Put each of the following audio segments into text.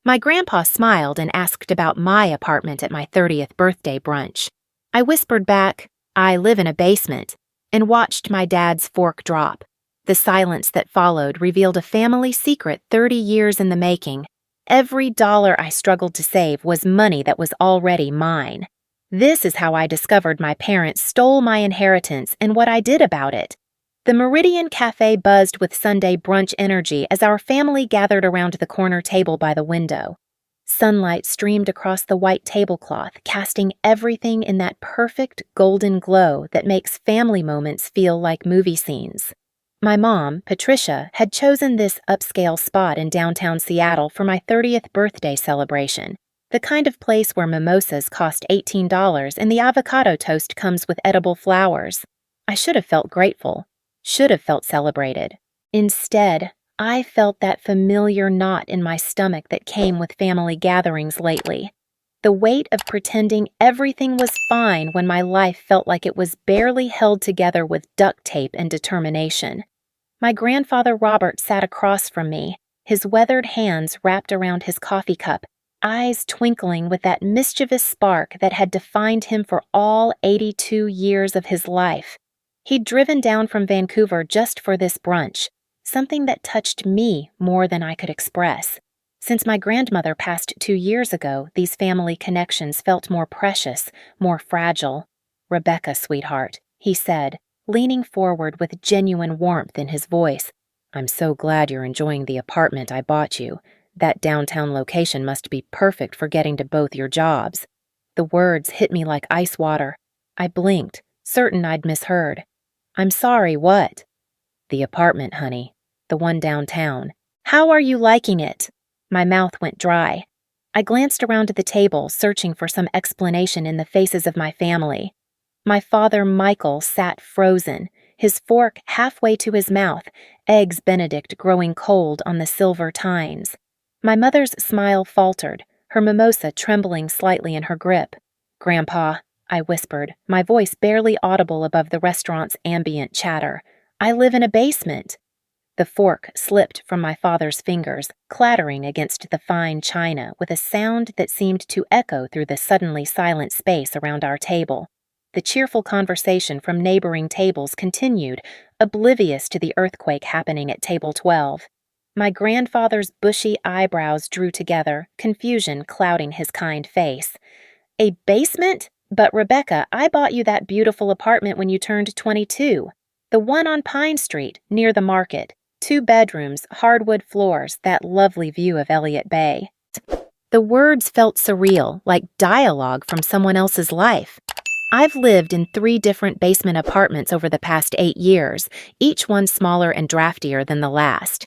My grandpa smiled and asked about my apartment at my 30th birthday brunch. I whispered back, "I live in a basement," and watched my dad's fork drop. The silence that followed revealed a family secret 30 years in the making. Every dollar I struggled to save was money that was already mine. This is how I discovered my parents stole my inheritance and what I did about it. The Meridian Cafe buzzed with Sunday brunch energy as our family gathered around the corner table by the window. Sunlight streamed across the white tablecloth, casting everything in that perfect golden glow that makes family moments feel like movie scenes. My mom, Patricia, had chosen this upscale spot in downtown Seattle for my 30th birthday celebration, the kind of place where mimosas cost $18 and the avocado toast comes with edible flowers. I should have felt grateful. Should have felt celebrated. Instead, I felt that familiar knot in my stomach that came with family gatherings lately. The weight of pretending everything was fine when my life felt like it was barely held together with duct tape and determination. My grandfather Robert sat across from me, his weathered hands wrapped around his coffee cup, eyes twinkling with that mischievous spark that had defined him for all 82 years of his life. He'd driven down from Vancouver just for this brunch, something that touched me more than I could express. Since my grandmother passed 2 years ago, these family connections felt more precious, more fragile. "Rebecca, sweetheart," he said, leaning forward with genuine warmth in his voice. "I'm so glad you're enjoying the apartment I bought you. That downtown location must be perfect for getting to both your jobs." The words hit me like ice water. I blinked, certain I'd misheard. "I'm sorry, what?" "The apartment, honey. The one downtown. How are you liking it?" My mouth went dry. I glanced around the table, searching for some explanation in the faces of my family. My father, Michael, sat frozen, his fork halfway to his mouth, eggs Benedict growing cold on the silver tines. My mother's smile faltered, her mimosa trembling slightly in her grip. "Grandpa," I whispered, my voice barely audible above the restaurant's ambient chatter, "I live in a basement." The fork slipped from my father's fingers, clattering against the fine china with a sound that seemed to echo through the suddenly silent space around our table. The cheerful conversation from neighboring tables continued, oblivious to the earthquake happening at table 12. My grandfather's bushy eyebrows drew together, confusion clouding his kind face. "A basement? But Rebecca, I bought you that beautiful apartment when you turned 22. The one on Pine Street, near the market. 2 bedrooms, hardwood floors, that lovely view of Elliott Bay." The words felt surreal, like dialogue from someone else's life. I've lived in 3 different basement apartments over the past 8 years, each one smaller and draftier than the last.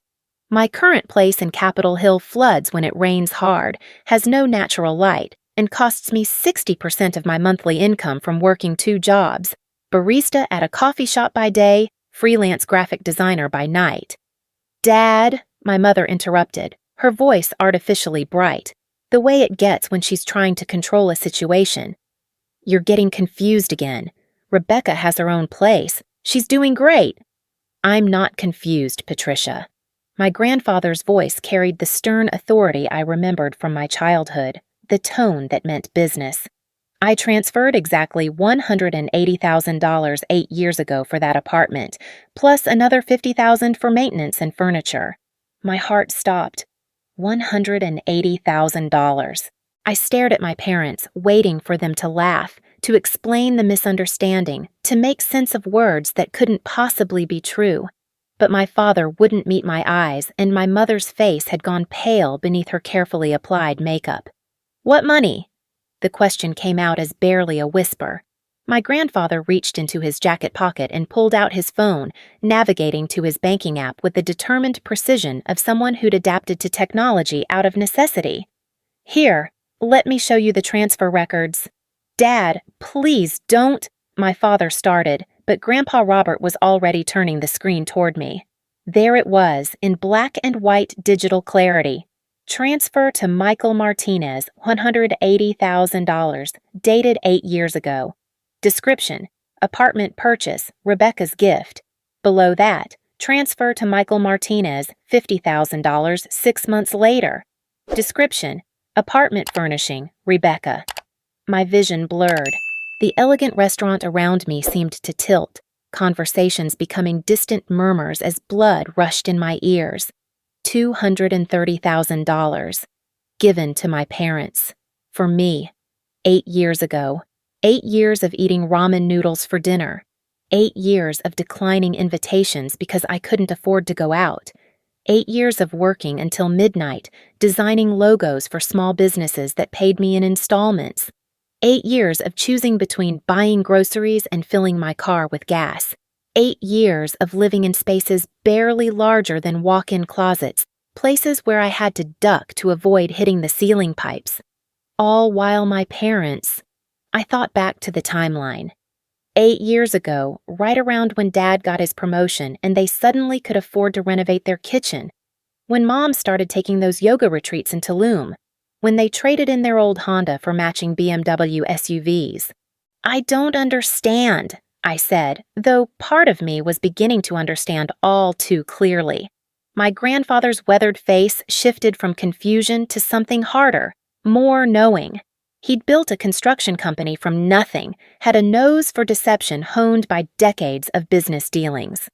My current place in Capitol Hill floods when it rains hard, has no natural light, and costs me 60% of my monthly income from working 2 jobs, barista at a coffee shop by day, freelance graphic designer by night. "Dad," my mother interrupted, her voice artificially bright, the way it gets when she's trying to control a situation. "You're getting confused again. Rebecca has her own place. She's doing great." "I'm not confused, Patricia." My grandfather's voice carried the stern authority I remembered from my childhood, the tone that meant business. "I transferred exactly $180,000 8 years ago for that apartment, plus another $50,000 for maintenance and furniture." My heart stopped. $180,000. I stared at my parents, waiting for them to laugh, to explain the misunderstanding, to make sense of words that couldn't possibly be true. But my father wouldn't meet my eyes, and my mother's face had gone pale beneath her carefully applied makeup. "What money?" The question came out as barely a whisper. My grandfather reached into his jacket pocket and pulled out his phone, navigating to his banking app with the determined precision of someone who'd adapted to technology out of necessity. "Here, let me show you the transfer records." "Dad, please don't," my father started, but Grandpa Robert was already turning the screen toward me. There it was, in black and white digital clarity. "Transfer to Michael Martinez, $180,000, dated 8 years ago. Description: apartment purchase, Rebecca's gift. Below that, transfer to Michael Martinez, $50,000, 6 months later." Description: apartment furnishing, Rebecca. My vision blurred. The elegant restaurant around me seemed to tilt, conversations becoming distant murmurs as blood rushed in my ears. $230,000. Given to my parents. For me. 8 years ago. 8 years of eating ramen noodles for dinner. 8 years of declining invitations because I couldn't afford to go out. 8 years of working until midnight, designing logos for small businesses that paid me in installments. 8 years of choosing between buying groceries and filling my car with gas. 8 years of living in spaces barely larger than walk-in closets, places where I had to duck to avoid hitting the ceiling pipes. All while my parents... I thought back to the timeline. 8 years ago, right around when Dad got his promotion and they suddenly could afford to renovate their kitchen. When Mom started taking those yoga retreats in Tulum. When they traded in their old Honda for matching BMW SUVs. I don't understand, I said, though part of me was beginning to understand all too clearly. My grandfather's weathered face shifted from confusion to something harder, more knowing. He'd built a construction company from nothing, had a nose for deception honed by decades of business dealings.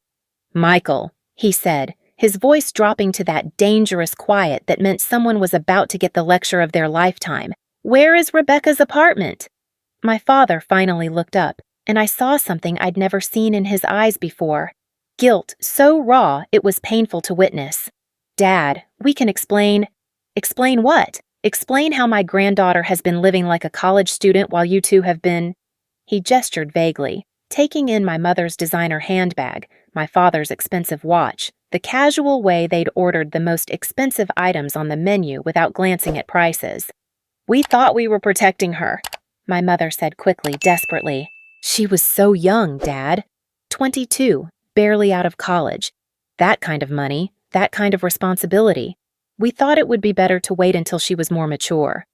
"Michael," he said, his voice dropping to that dangerous quiet that meant someone was about to get the lecture of their lifetime. "Where is Rebecca's apartment?" My father finally looked up, and I saw something I'd never seen in his eyes before. Guilt so raw it was painful to witness. "Dad, we can explain." "Explain what? Explain how my granddaughter has been living like a college student while you two have been—" He gestured vaguely, taking in my mother's designer handbag, my father's expensive watch, the casual way they'd ordered the most expensive items on the menu without glancing at prices. "We thought we were protecting her," my mother said quickly, desperately. "She was so young, Dad. 22, barely out of college. That kind of money, that kind of responsibility. We thought it would be better to wait until she was more mature."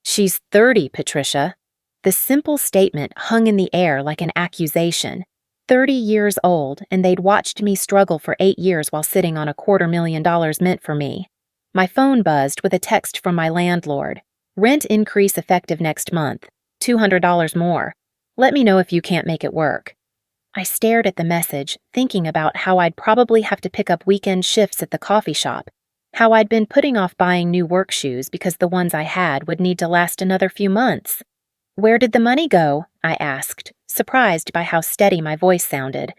"She's 30, Patricia." The simple statement hung in the air like an accusation. 30 years old, and they'd watched me struggle for 8 years while sitting on $250,000 meant for me. My phone buzzed with a text from my landlord. "Rent increase effective next month. $200 more. Let me know if you can't make it work." I stared at the message, thinking about how I'd probably have to pick up weekend shifts at the coffee shop. How I'd been putting off buying new work shoes because the ones I had would need to last another few months. "Where did the money go?" I asked, surprised by how steady my voice sounded.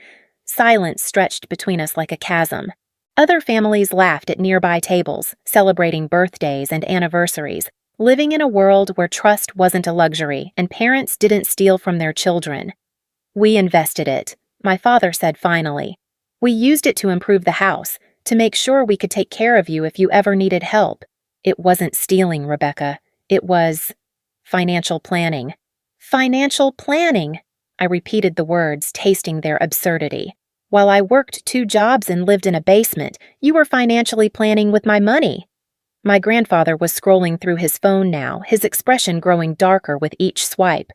Silence stretched between us like a chasm. Other families laughed at nearby tables, celebrating birthdays and anniversaries, living in a world where trust wasn't a luxury and parents didn't steal from their children. "We invested it," my father said finally. "We used it to improve the house, to make sure we could take care of you if you ever needed help. It wasn't stealing, Rebecca. It was financial planning." "Financial planning," I repeated the words, tasting their absurdity. "While I worked 2 jobs and lived in a basement, you were financially planning with my money." My grandfather was scrolling through his phone now, his expression growing darker with each swipe.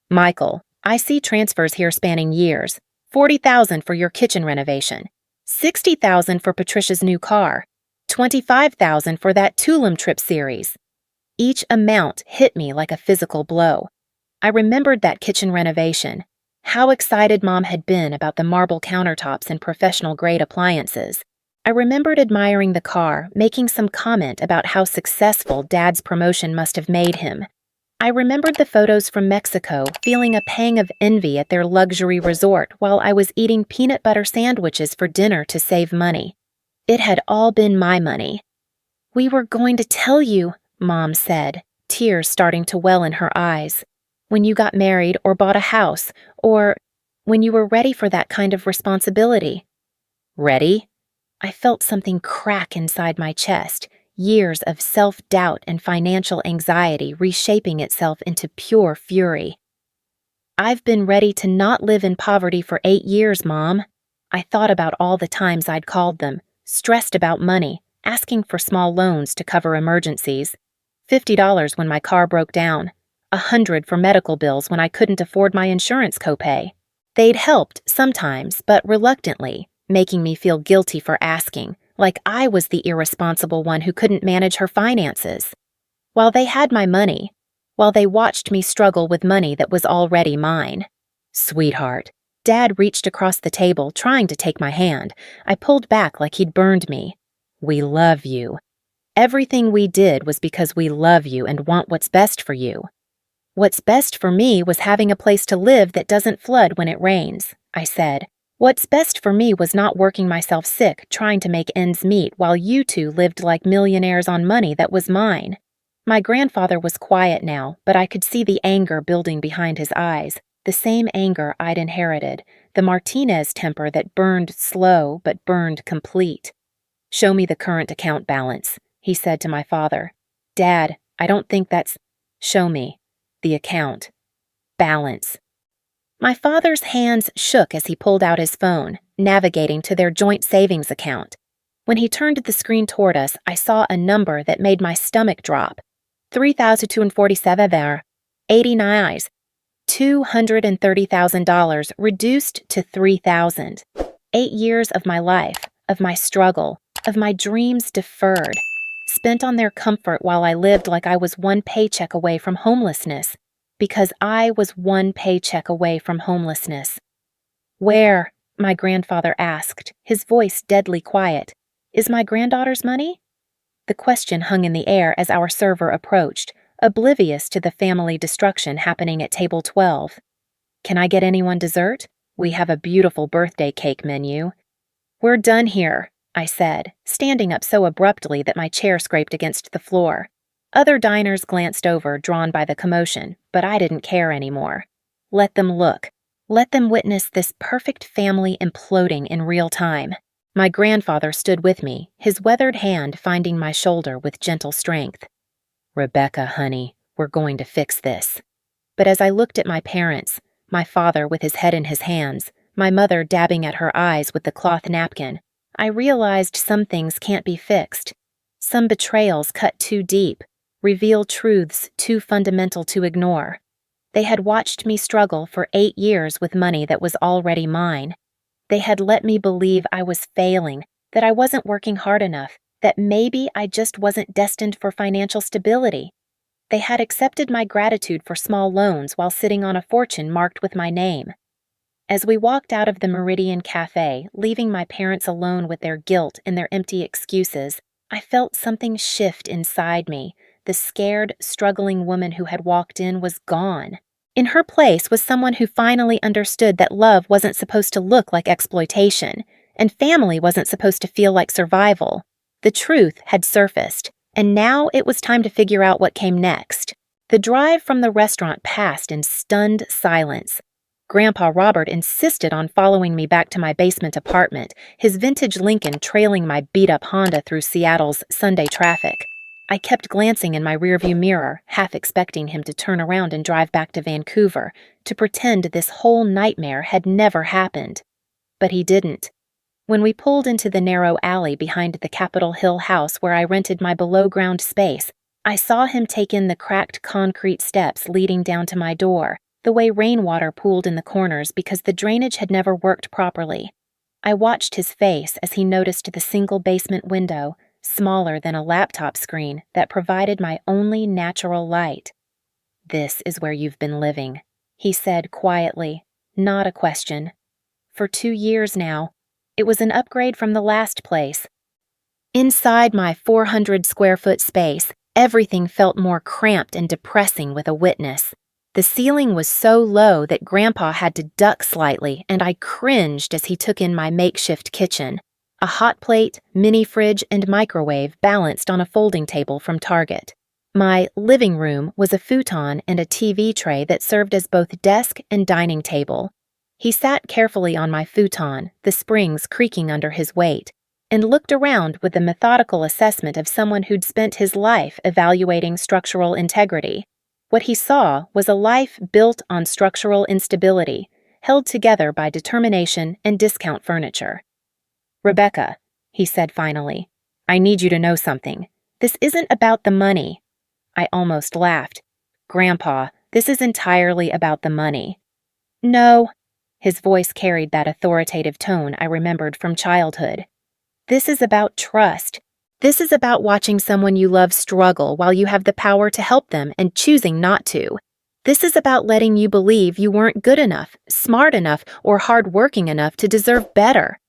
"Michael, I see transfers here spanning years. $40,000 for your kitchen renovation. $60,000 for Patricia's new car. $25,000 for that Tulum trip series." Each amount hit me like a physical blow. I remembered that kitchen renovation. How excited Mom had been about the marble countertops and professional-grade appliances. I remembered admiring the car, making some comment about how successful Dad's promotion must have made him. I remembered the photos from Mexico, feeling a pang of envy at their luxury resort while I was eating peanut butter sandwiches for dinner to save money. It had all been my money. "We were going to tell you," Mom said, tears starting to well in her eyes. "When you got married or bought a house, or when you were ready for that kind of responsibility." "Ready?" I felt something crack inside my chest. Years of self-doubt and financial anxiety reshaping itself into pure fury. "I've been ready to not live in poverty for 8 years, Mom." I thought about all the times I'd called them, stressed about money, asking for small loans to cover emergencies. $50 when my car broke down. $100 for medical bills when I couldn't afford my insurance copay. They'd helped sometimes, but reluctantly, making me feel guilty for asking, like I was the irresponsible one who couldn't manage her finances. While they had my money, while they watched me struggle with money that was already mine. Sweetheart. Dad reached across the table, trying to take my hand. I pulled back like he'd burned me. We love you. Everything we did was because we love you and want what's best for you. What's best for me was having a place to live that doesn't flood when it rains, I said. What's best for me was not working myself sick trying to make ends meet while you two lived like millionaires on money that was mine. My grandfather was quiet now, but I could see the anger building behind his eyes, the same anger I'd inherited, the Martinez temper that burned slow but burned complete. Show me the current account balance, he said to my father. Dad, I don't think that's... Show me. The account. Balance. My father's hands shook as he pulled out his phone, navigating to their joint savings account. When he turned the screen toward us, I saw a number that made my stomach drop. 3,247 89 $230,000 reduced to 3,000. 8 years of my life, of my struggle, of my dreams deferred, spent on their comfort while I lived like I was one paycheck away from homelessness, because I was one paycheck away from homelessness. Where, my grandfather asked, his voice deadly quiet, is my granddaughter's money? The question hung in the air as our server approached, oblivious to the family destruction happening at table 12. Can I get anyone dessert? We have a beautiful birthday cake menu. We're done here, I said, standing up so abruptly that my chair scraped against the floor. Other diners glanced over, drawn by the commotion, but I didn't care anymore. Let them look. Let them witness this perfect family imploding in real time. My grandfather stood with me, his weathered hand finding my shoulder with gentle strength. Rebecca, honey, we're going to fix this. But as I looked at my parents, my father with his head in his hands, my mother dabbing at her eyes with the cloth napkin, I realized some things can't be fixed. Some betrayals cut too deep, reveal truths too fundamental to ignore. They had watched me struggle for 8 years with money that was already mine. They had let me believe I was failing, that I wasn't working hard enough, that maybe I just wasn't destined for financial stability. They had accepted my gratitude for small loans while sitting on a fortune marked with my name. As we walked out of the Meridian Cafe, leaving my parents alone with their guilt and their empty excuses, I felt something shift inside me. The scared, struggling woman who had walked in was gone. In her place was someone who finally understood that love wasn't supposed to look like exploitation, and family wasn't supposed to feel like survival. The truth had surfaced, and now it was time to figure out what came next. The drive from the restaurant passed in stunned silence. Grandpa Robert insisted on following me back to my basement apartment, his vintage Lincoln trailing my beat-up Honda through Seattle's Sunday traffic. I kept glancing in my rearview mirror, half expecting him to turn around and drive back to Vancouver, to pretend this whole nightmare had never happened. But he didn't. When we pulled into the narrow alley behind the Capitol Hill house where I rented my below-ground space, I saw him take in the cracked concrete steps leading down to my door, the way rainwater pooled in the corners because the drainage had never worked properly. I watched his face as he noticed the single basement window, smaller than a laptop screen, that provided my only natural light. This is where you've been living, he said quietly, not a question. For 2 years now. It was an upgrade from the last place. Inside my 400-square-foot space, everything felt more cramped and depressing with a witness. The ceiling was so low that Grandpa had to duck slightly, and I cringed as he took in my makeshift kitchen. A hot plate, mini fridge, and microwave balanced on a folding table from Target. My living room was a futon and a TV tray that served as both desk and dining table. He sat carefully on my futon, the springs creaking under his weight, and looked around with the methodical assessment of someone who'd spent his life evaluating structural integrity. What he saw was a life built on structural instability, held together by determination and discount furniture. Rebecca, he said finally, I need you to know something. This isn't about the money. I almost laughed. Grandpa, this is entirely about the money. No. His voice carried that authoritative tone I remembered from childhood. This is about trust. This is about watching someone you love struggle while you have the power to help them and choosing not to. This is about letting you believe you weren't good enough, smart enough, or hardworking enough to deserve better.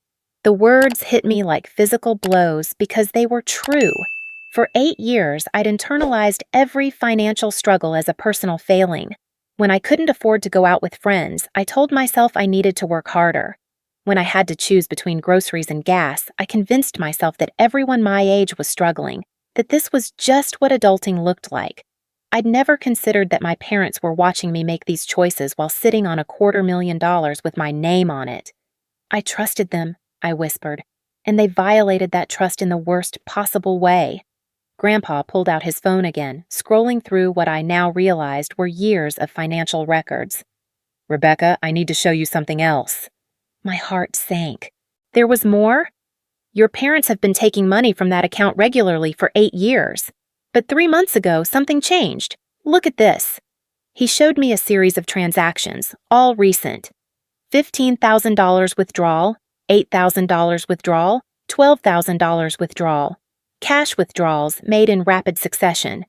The words hit me like physical blows because they were true. For 8 years, I'd internalized every financial struggle as a personal failing. When I couldn't afford to go out with friends, I told myself I needed to work harder. When I had to choose between groceries and gas, I convinced myself that everyone my age was struggling, that this was just what adulting looked like. I'd never considered that my parents were watching me make these choices while sitting on $250,000 with my name on it. I trusted them, I whispered, and they violated that trust in the worst possible way. Grandpa pulled out his phone again, scrolling through what I now realized were years of financial records. "Rebecca, I need to show you something else." My heart sank. There was more? "Your parents have been taking money from that account regularly for 8 years. But 3 months ago, something changed. Look at this." He showed me a series of transactions, all recent. $15,000 withdrawal, $8,000 withdrawal, $12,000 withdrawal. Cash withdrawals made in rapid succession.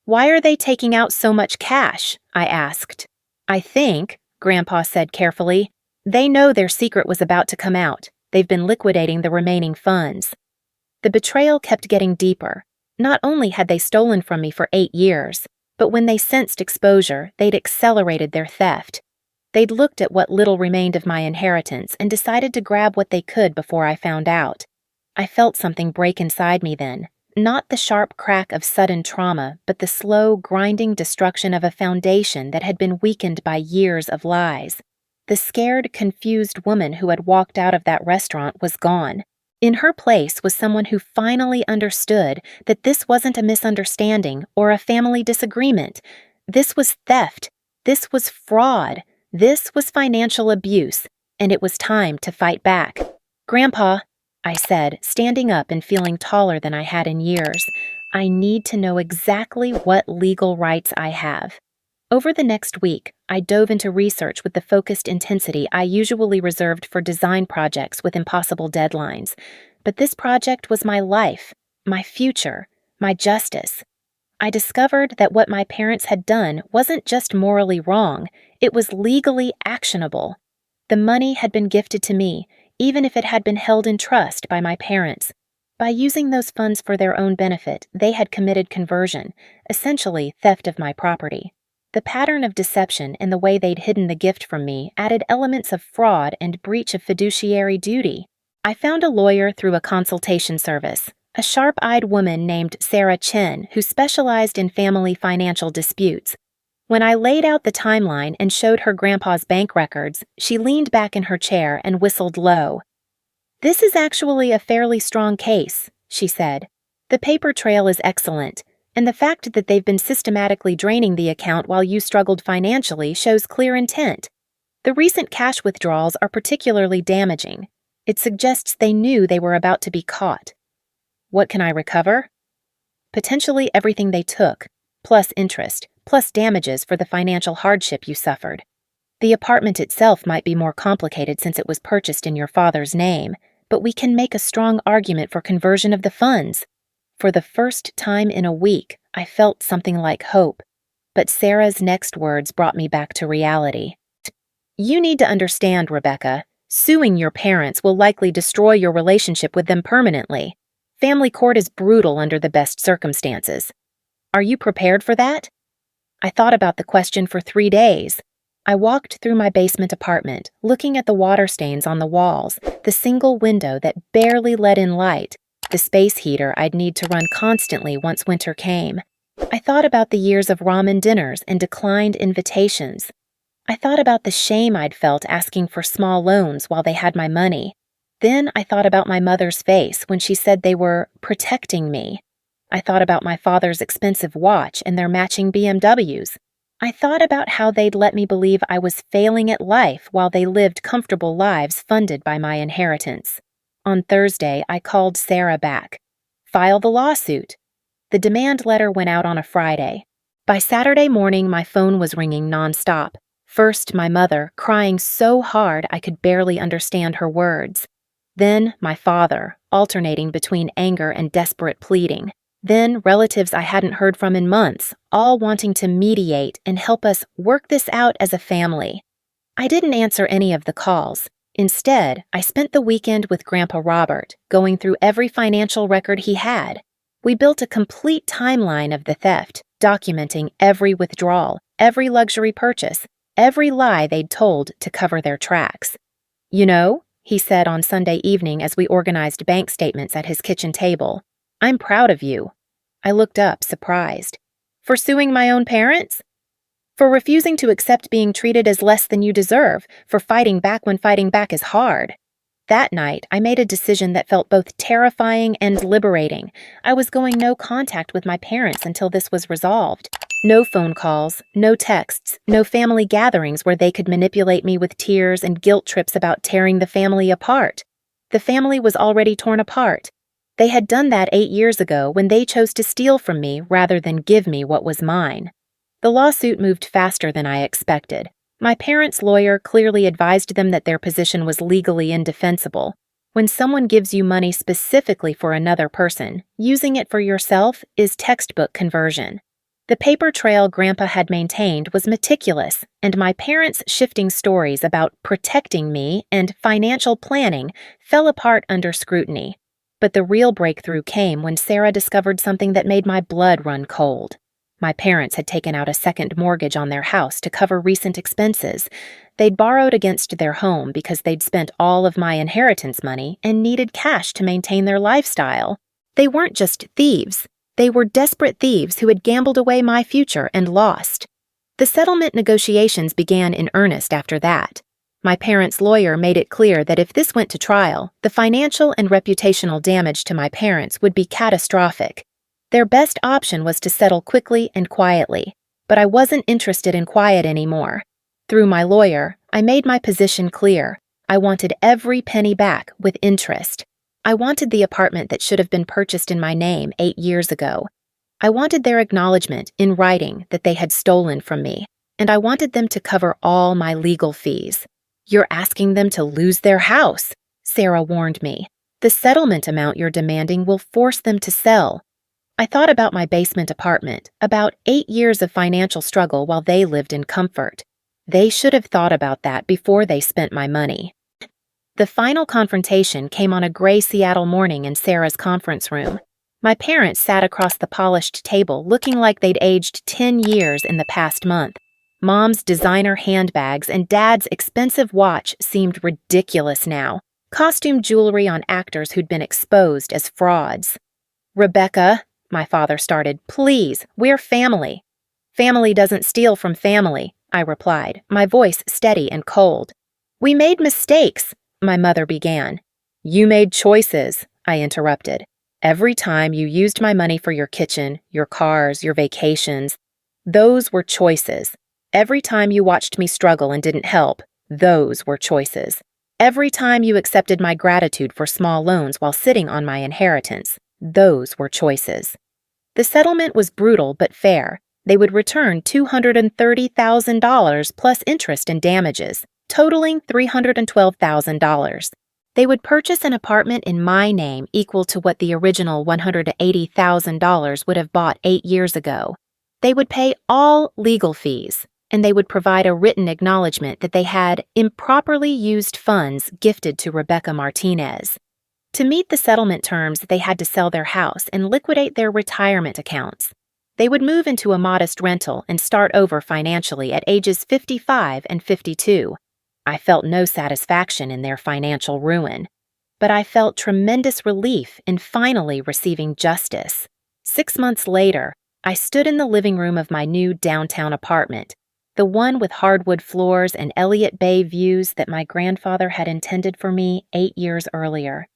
"Why are they taking out so much cash?" I asked. "I think," Grandpa said carefully, "they know their secret was about to come out. They've been liquidating the remaining funds." The betrayal kept getting deeper. Not only had they stolen from me for 8 years, but when they sensed exposure, they'd accelerated their theft. They'd looked at what little remained of my inheritance and decided to grab what they could before I found out. I felt something break inside me then, not the sharp crack of sudden trauma, but the slow, grinding destruction of a foundation that had been weakened by years of lies. The scared, confused woman who had walked out of that restaurant was gone. In her place was someone who finally understood that this wasn't a misunderstanding or a family disagreement. This was theft. This was fraud. This was financial abuse, and it was time to fight back. "Grandpa," I said, standing up and feeling taller than I had in years, "I need to know exactly what legal rights I have." Over the next week, I dove into research with the focused intensity I usually reserved for design projects with impossible deadlines. But this project was my life, my future, my justice. I discovered that what my parents had done wasn't just morally wrong, it was legally actionable. The money had been gifted to me, even if it had been held in trust by my parents. By using those funds for their own benefit, they had committed conversion, essentially theft of my property. The pattern of deception and the way they'd hidden the gift from me added elements of fraud and breach of fiduciary duty. I found a lawyer through a consultation service, a sharp-eyed woman named Sarah Chen who specialized in family financial disputes. When I laid out the timeline and showed her grandpa's bank records, she leaned back in her chair and whistled low. "This is actually a fairly strong case," she said. "The paper trail is excellent. And the fact that they've been systematically draining the account while you struggled financially shows clear intent. The recent cash withdrawals are particularly damaging. It suggests they knew they were about to be caught." "What can I recover?" "Potentially everything they took, plus interest, plus damages for the financial hardship you suffered. The apartment itself might be more complicated since it was purchased in your father's name, but we can make a strong argument for conversion of the funds." For the first time in a week, I felt something like hope. But Sarah's next words brought me back to reality. "You need to understand, Rebecca, suing your parents will likely destroy your relationship with them permanently. Family court is brutal under the best circumstances. Are you prepared for that?" I thought about the question for 3 days. I walked through my basement apartment, looking at the water stains on the walls, the single window that barely let in light, the space heater I'd need to run constantly once winter came. I thought about the years of ramen dinners and declined invitations. I thought about the shame I'd felt asking for small loans while they had my money. Then I thought about my mother's face when she said they were protecting me. I thought about my father's expensive watch and their matching BMWs. I thought about how they'd let me believe I was failing at life while they lived comfortable lives funded by my inheritance. On Thursday, I called Sarah back. "File the lawsuit." The demand letter went out on a Friday. By Saturday morning, my phone was ringing nonstop. First, my mother, crying so hard I could barely understand her words. Then my father, alternating between anger and desperate pleading. Then relatives I hadn't heard from in months, all wanting to mediate and help us work this out as a family. I didn't answer any of the calls. Instead, I spent the weekend with Grandpa Robert, going through every financial record he had. We built a complete timeline of the theft, documenting every withdrawal, every luxury purchase, every lie they'd told to cover their tracks. "You know," he said on Sunday evening as we organized bank statements at his kitchen table, "I'm proud of you." I looked up, surprised. "For suing my own parents?" "For refusing to accept being treated as less than you deserve, for fighting back when fighting back is hard." That night, I made a decision that felt both terrifying and liberating. I was going no contact with my parents until this was resolved. No phone calls, no texts, no family gatherings where they could manipulate me with tears and guilt trips about tearing the family apart. The family was already torn apart. They had done that 8 years ago when they chose to steal from me rather than give me what was mine. The lawsuit moved faster than I expected. My parents' lawyer clearly advised them that their position was legally indefensible. When someone gives you money specifically for another person, using it for yourself is textbook conversion. The paper trail Grandpa had maintained was meticulous, and my parents' shifting stories about protecting me and financial planning fell apart under scrutiny. But the real breakthrough came when Sarah discovered something that made my blood run cold. My parents had taken out a second mortgage on their house to cover recent expenses. They'd borrowed against their home because they'd spent all of my inheritance money and needed cash to maintain their lifestyle. They weren't just thieves. They were desperate thieves who had gambled away my future and lost. The settlement negotiations began in earnest after that. My parents' lawyer made it clear that if this went to trial, the financial and reputational damage to my parents would be catastrophic. Their best option was to settle quickly and quietly, but I wasn't interested in quiet anymore. Through my lawyer, I made my position clear. I wanted every penny back with interest. I wanted the apartment that should have been purchased in my name 8 years ago. I wanted their acknowledgement in writing that they had stolen from me, and I wanted them to cover all my legal fees. "You're asking them to lose their house," Sarah warned me. "The settlement amount you're demanding will force them to sell." I thought about my basement apartment, about 8 years of financial struggle while they lived in comfort. They should have thought about that before they spent my money. The final confrontation came on a gray Seattle morning in Sarah's conference room. My parents sat across the polished table looking like they'd aged 10 years in the past month. Mom's designer handbags and Dad's expensive watch seemed ridiculous now. Costume jewelry on actors who'd been exposed as frauds. "Rebecca," my father started, "please, we're family." "Family doesn't steal from family," I replied, my voice steady and cold. "We made mistakes," my mother began. "You made choices," I interrupted. "Every time you used my money for your kitchen, your cars, your vacations, those were choices. Every time you watched me struggle and didn't help, those were choices. Every time you accepted my gratitude for small loans while sitting on my inheritance, those were choices." The settlement was brutal but fair. They would return $230,000 plus interest and damages, totaling $312,000. They would purchase an apartment in my name equal to what the original $180,000 would have bought 8 years ago. They would pay all legal fees, and they would provide a written acknowledgement that they had improperly used funds gifted to Rebecca Martinez. To meet the settlement terms, they had to sell their house and liquidate their retirement accounts. They would move into a modest rental and start over financially at ages 55 and 52. I felt no satisfaction in their financial ruin, but I felt tremendous relief in finally receiving justice. 6 months later, I stood in the living room of my new downtown apartment, the one with hardwood floors and Elliott Bay views that my grandfather had intended for me 8 years earlier.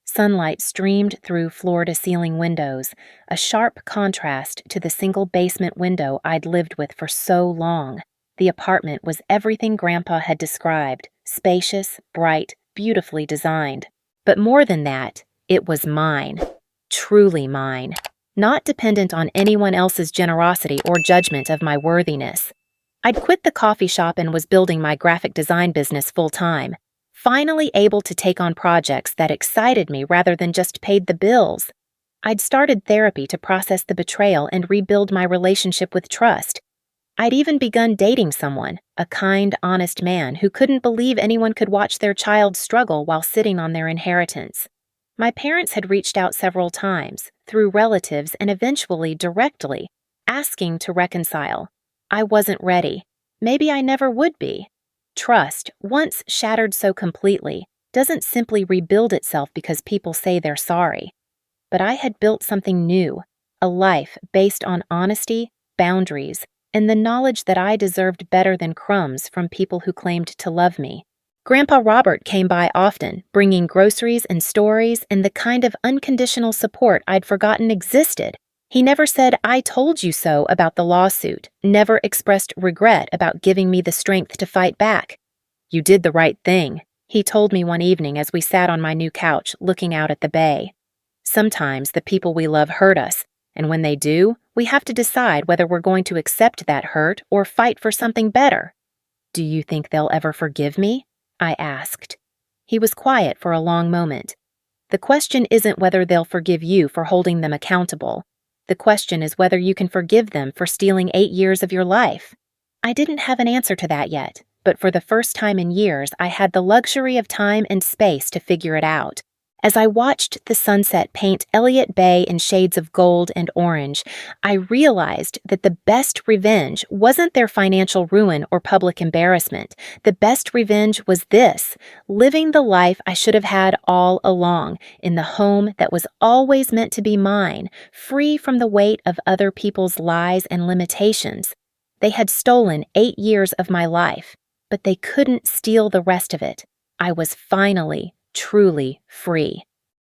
Sunlight streamed through floor-to-ceiling windows, a sharp contrast to the single basement window I'd lived with for so long. The apartment was everything Grandpa had described, spacious, bright, beautifully designed. But more than that, it was mine. Truly mine. Not dependent on anyone else's generosity or judgment of my worthiness. I'd quit the coffee shop and was building my graphic design business full-time. finally able to take on projects that excited me rather than just paid the bills. I'd started therapy to process the betrayal and rebuild my relationship with trust. I'd even begun dating someone, a kind, honest man who couldn't believe anyone could watch their child struggle while sitting on their inheritance. My parents had reached out several times, through relatives and eventually directly, asking to reconcile. I wasn't ready. Maybe I never would be. Trust, once shattered so completely, doesn't simply rebuild itself because people say they're sorry. But I had built something new, a life based on honesty, boundaries, and the knowledge that I deserved better than crumbs from people who claimed to love me. Grandpa Robert came by often, bringing groceries and stories and the kind of unconditional support I'd forgotten existed. He never said, "I told you so" about the lawsuit, never expressed regret about giving me the strength to fight back. "You did the right thing," he told me one evening as we sat on my new couch looking out at the bay. Sometimes the people we love hurt us, and when they do, we have to decide whether we're going to accept that hurt or fight for something better. "Do you think they'll ever forgive me?" I asked. He was quiet for a long moment. "The question isn't whether they'll forgive you for holding them accountable. The question is whether you can forgive them for stealing 8 years of your life." I didn't have an answer to that yet, but for the first time in years, I had the luxury of time and space to figure it out. As I watched the sunset paint Elliott Bay in shades of gold and orange, I realized that the best revenge wasn't their financial ruin or public embarrassment. The best revenge was this: living the life I should have had all along, in the home that was always meant to be mine, free from the weight of other people's lies and limitations. They had stolen 8 years of my life, but they couldn't steal the rest of it. I was finally, truly free.